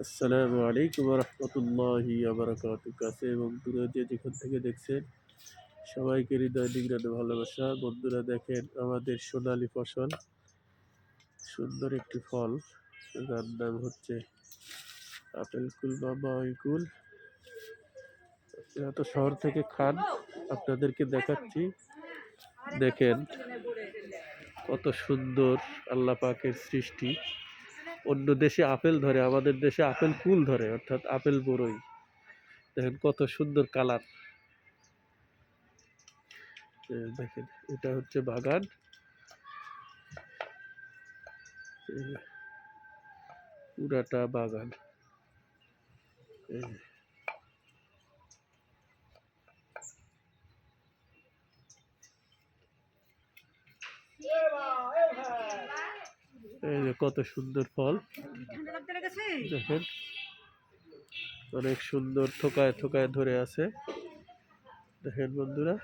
আসসালামু আলাইকুম রহমতুল্লাহি বারাকাতুহু। কাছে এবং দূরে যে যেখান থেকে দেখছেন সবাইকে হৃদয় নিংড়ানো ভালোবাসা। বন্ধুরা দেখেন আমাদের সোনালী ফসল, সুন্দর একটি ফল, যার নাম হচ্ছে আপেল কুল বা মাওই কুল। আপনারা তো শহর থেকে খান, আপনাদেরকে দেখাচ্ছি। দেখেন কত সুন্দর আল্লাহ পাকের সৃষ্টি। অন্য দেশে আপেল ধরে, আমাদের দেশে আপেল কুল ধরে, অর্থাৎ আপেল বড়ই। দেখেন কত সুন্দর কালার। দেখেন এটা হচ্ছে বাগান। পুরাটা বাগান। এই যে কত সুন্দর ফল। দেখেন অনেক সুন্দর থোকায় থোকায় ধরে আছে। দেখেন বন্ধুরা।